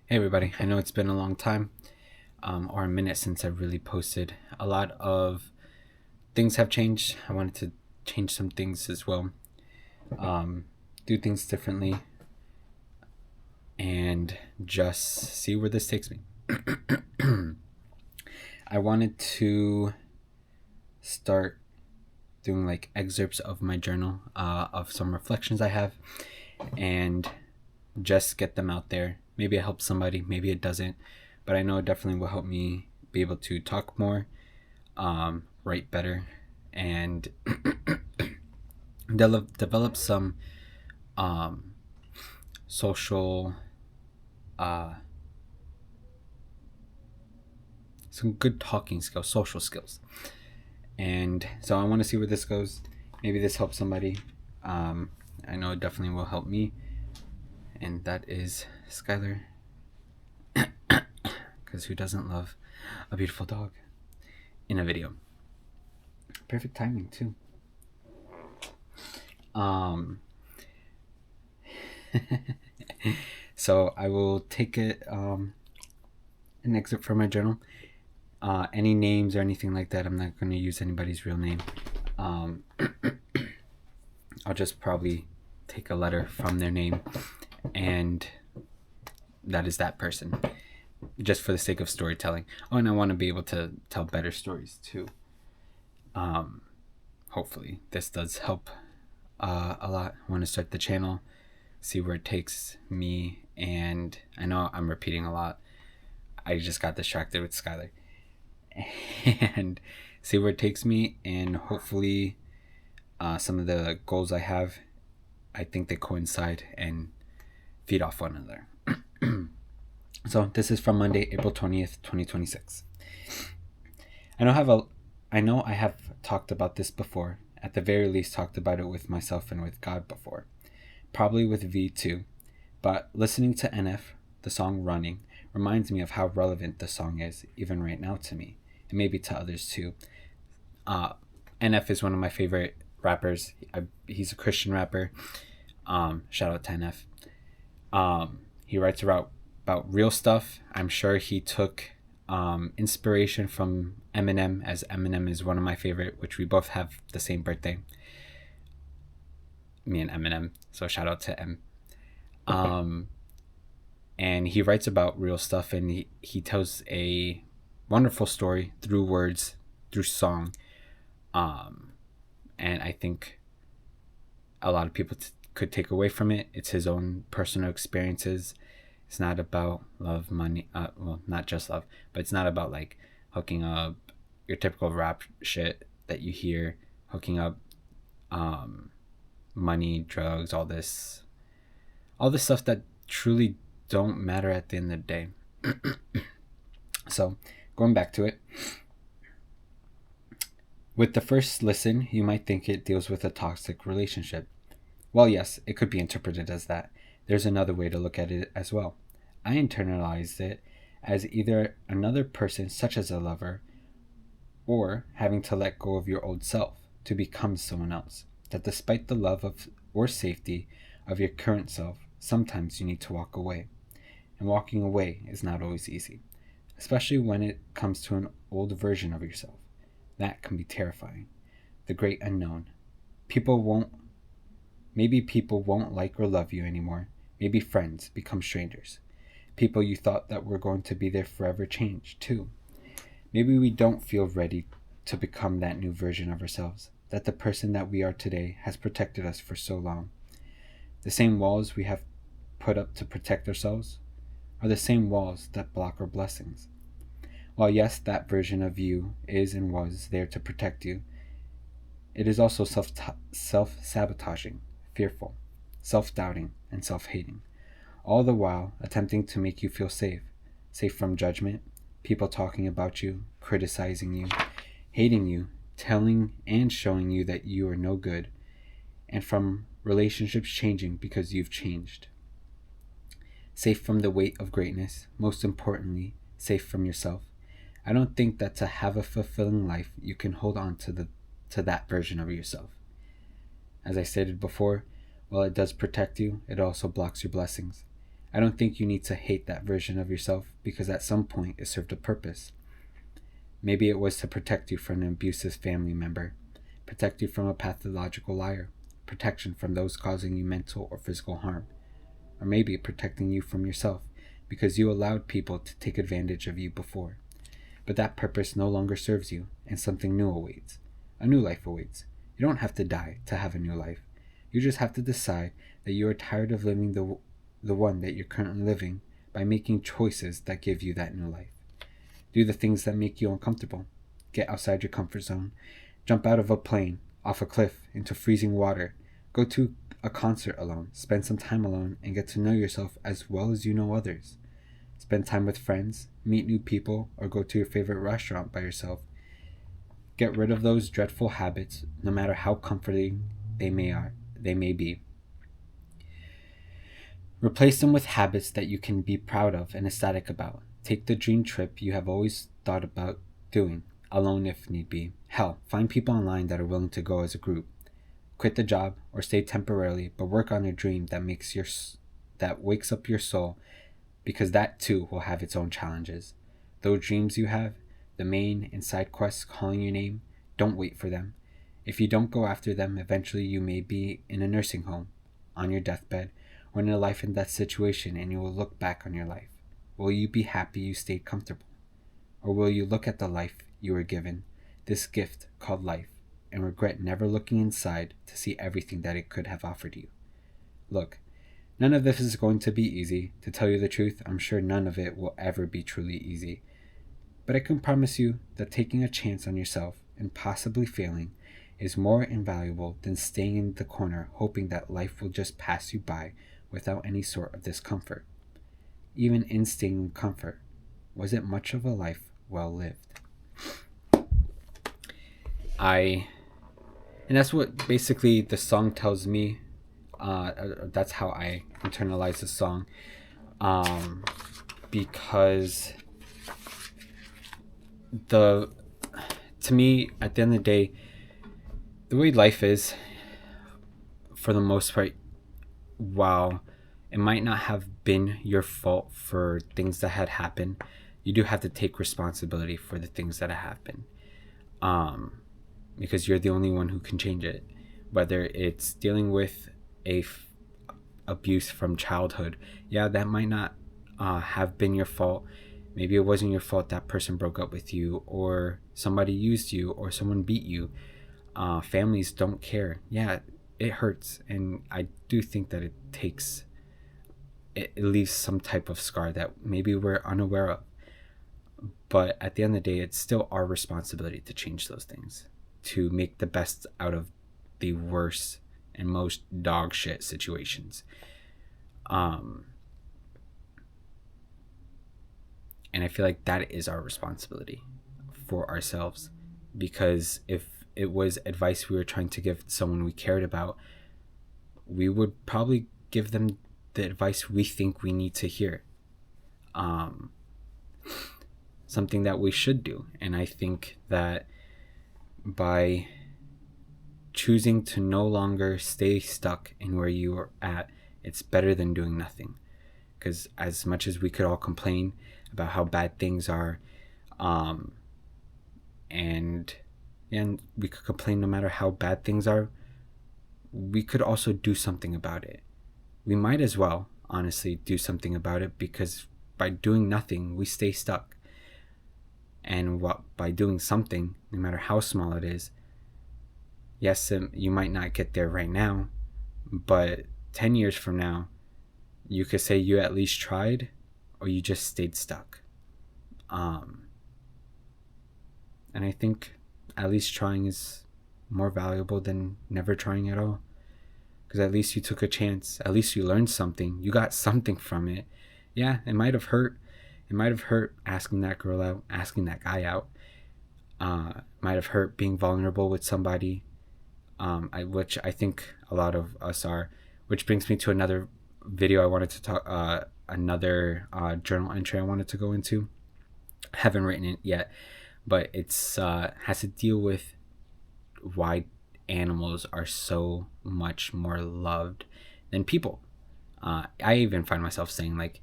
Hey everybody, I know it's been a long time or a minute since I've really posted. A lot of things have changed. I wanted to change some things as well, do things differently, and just see where this takes me. I wanted to start doing like excerpts of my journal, of some reflections I have, and just get them out there. Maybe it helps somebody, maybe it doesn't, but I know it definitely will help me be able to talk more, write better, and develop some um, social, uh, some good talking skills, social skills. And so I want to see where this goes. Maybe this helps somebody. I know it definitely will help me. And that is Skylar. Because who doesn't love a beautiful dog in a video? Perfect timing, too. So I will take it, an excerpt from my journal. Any names or anything like that, I'm not going to use anybody's real name. I'll just probably take a letter from their name, and that is that person, just for the sake of storytelling. Oh, and I want to be able to tell better stories too. Hopefully this does help a lot. I want to start the channel, see where it takes me, and I know I'm repeating a lot. I just got distracted with Skylar. And see where it takes me, and hopefully some of the goals I have, I think they coincide and feed off one another. So this is from Monday, April 20th, 2026. I know I have talked about this before, at the very least talked about it with myself and with God before, probably with V too, but listening to NF, the song Running, reminds me of how relevant the song is, even right now to me, and maybe to others too. NF is one of my favorite rappers. He's a Christian rapper. Shout out to NF. He writes about real stuff. I'm sure he took inspiration from Eminem, as Eminem is one of my favorite, which we both have the same birthday. Me and Eminem. So shout out to M. And he writes about real stuff, and he tells a wonderful story through words, through song. And I think a lot of people could take away from it. It's his own personal experiences. It's not about love, money. Well, not just love, but it's not about like hooking up, your typical rap shit that you hear, hooking up, money, drugs, all this stuff that truly don't matter at the end of the day. So, going back to it. With the first listen, you might think it deals with a toxic relationship. Well, yes, it could be interpreted as that. There's another way to look at it as well. I internalized it as either another person, such as a lover, or having to let go of your old self to become someone else. That despite the love of or safety of your current self, sometimes you need to walk away. And walking away is not always easy, especially when it comes to an old version of yourself. That can be terrifying. The great unknown. Maybe people won't like or love you anymore. Maybe friends become strangers. People you thought that were going to be there forever change, too. Maybe we don't feel ready to become that new version of ourselves, that the person that we are today has protected us for so long. The same walls we have put up to protect ourselves are the same walls that block our blessings. While yes, that version of you is and was there to protect you, it is also self-sabotaging, fearful, self-doubting, and self-hating, all the while attempting to make you feel safe from judgment, people talking about you, criticizing you, hating you, telling and showing you that you are no good, and from relationships changing because you've changed. Safe from the weight of greatness, most importantly, safe from yourself. I don't think that to have a fulfilling life, you can hold on to that version of yourself. As I stated before, while it does protect you, it also blocks your blessings. I don't think you need to hate that version of yourself because at some point it served a purpose. Maybe it was to protect you from an abusive family member, protect you from a pathological liar, protection from those causing you mental or physical harm, or maybe protecting you from yourself because you allowed people to take advantage of you before. But that purpose no longer serves you, and something new awaits. A new life awaits. You don't have to die to have a new life. You just have to decide that you are tired of living the one that you're currently living by making choices that give you that new life. Do the things that make you uncomfortable. Get outside your comfort zone. Jump out of a plane, off a cliff, into freezing water. Go to a concert alone. Spend some time alone and get to know yourself as well as you know others. Spend time with friends, meet new people, or go to your favorite restaurant by yourself. Get rid of those dreadful habits, no matter how comforting they may be. Replace them with habits that you can be proud of and ecstatic about. Take the dream trip you have always thought about doing, alone if need be. Hell, find people online that are willing to go as a group. Quit the job or stay temporarily, but work on a dream that wakes up your soul, because that too will have its own challenges. Those dreams you have, the main and side quests calling your name, don't wait for them. If you don't go after them, eventually you may be in a nursing home, on your deathbed, or in a life and death situation, and you will look back on your life. Will you be happy you stayed comfortable? Or will you look at the life you were given, this gift called life, and regret never looking inside to see everything that it could have offered you? Look, none of this is going to be easy. To tell you the truth, I'm sure none of it will ever be truly easy. But I can promise you that taking a chance on yourself and possibly failing is more invaluable than staying in the corner hoping that life will just pass you by without any sort of discomfort. Even in staying in comfort, was it much of a life well lived? And that's what basically the song tells me. That's how I internalize the song. Because to me, at the end of the day, the way life is, for the most part, while it might not have been your fault for things that had happened, you do have to take responsibility for the things that have happened. Because you're the only one who can change it. Whether it's dealing with abuse from childhood, yeah, that might not have been your fault. Maybe it wasn't your fault that person broke up with you, or somebody used you, or someone beat you. Families don't care. Yeah, it hurts, and I do think that it leaves some type of scar that maybe we're unaware of. But at the end of the day, it's still our responsibility to change those things, to make the best out of the worst and most dog shit situations. And I feel like that is our responsibility for ourselves, because if it was advice we were trying to give someone we cared about, we would probably give them the advice we think we need to hear. Something that we should do. And I think that by choosing to no longer stay stuck in where you are at, it's better than doing nothing. Because as much as we could all complain about how bad things are, and we could complain no matter how bad things are, we could also do something about it. We might as well, honestly, do something about it, because by doing nothing, we stay stuck. And by doing something, no matter how small it is, yes, you might not get there right now, but 10 years from now, you could say you at least tried, or you just stayed stuck. And I think at least trying is more valuable than never trying at all. Because at least you took a chance. At least you learned something. You got something from it. Yeah, it might have hurt. It might have hurt asking that girl out, asking that guy out. It might have hurt being vulnerable with somebody, which I think a lot of us are. Which brings me to another video I wanted to talk, another journal entry I wanted to go into. I haven't written it yet, but it's has to deal with why animals are so much more loved than people. I even find myself saying, like,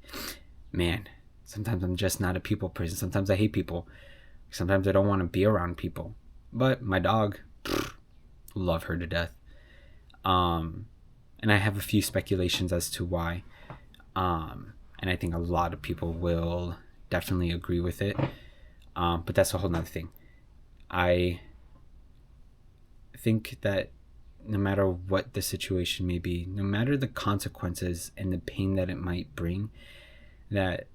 man, sometimes I'm just not a people person. Sometimes I hate people. Sometimes I don't want to be around people. But my dog, love her to death. And I have a few speculations as to why. And I think a lot of people will definitely agree with it. But that's a whole nother thing. I think that no matter what the situation may be, no matter the consequences and the pain that it might bring, that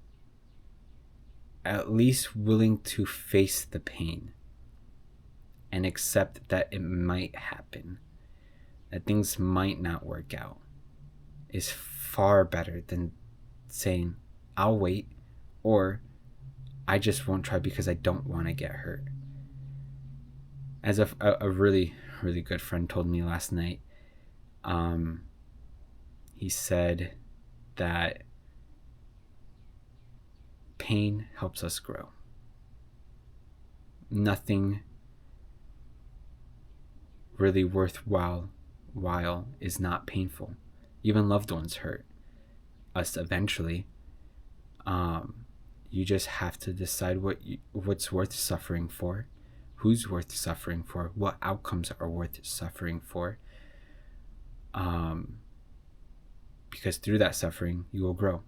at least willing to face the pain and accept that it might happen, that things might not work out, is far better than saying, I'll wait, or I just won't try because I don't want to get hurt. As a really, really good friend told me last night, he said that pain helps us grow. Nothing really worthwhile is not painful. Even loved ones hurt us eventually. You just have to decide what's worth suffering for, who's worth suffering for, what outcomes are worth suffering for. Because through that suffering, you will grow.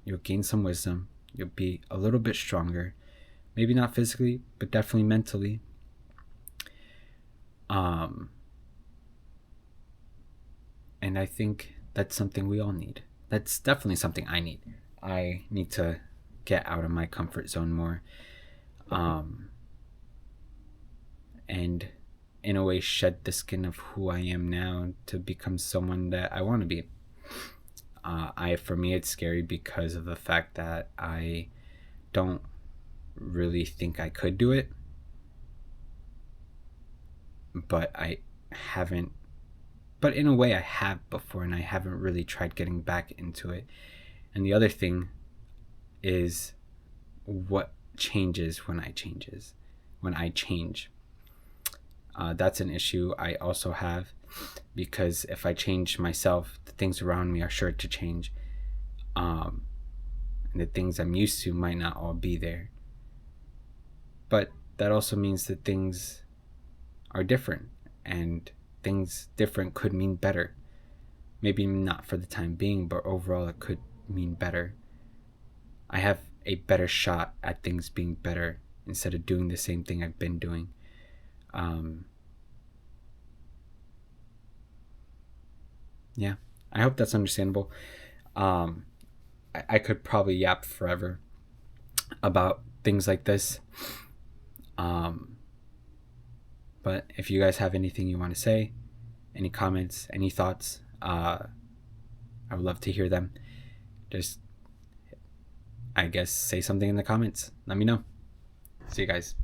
You'll gain some wisdom. You'll be a little bit stronger. Maybe not physically, but definitely mentally. And I think that's something we all need. That's definitely something I need. I need to get out of my comfort zone more. And in a way shed the skin of who I am now to become someone that I want to be. For me, it's scary because of the fact that I don't really think I could do it, but I haven't. But in a way, I have before, and I haven't really tried getting back into it. And the other thing is what changes when I change. That's an issue I also have, because if I change myself, the things around me are sure to change. And the things I'm used to might not all be there. But that also means that things are different, and things different could mean better. Maybe not for the time being, but overall it could mean better. I have a better shot at things being better instead of doing the same thing I've been doing. Yeah, I hope that's understandable. I could probably yap forever about things like this. But if you guys have anything you want to say, any comments, any thoughts, I would love to hear them. Just, I guess, say something in the comments. Let me know. See you guys.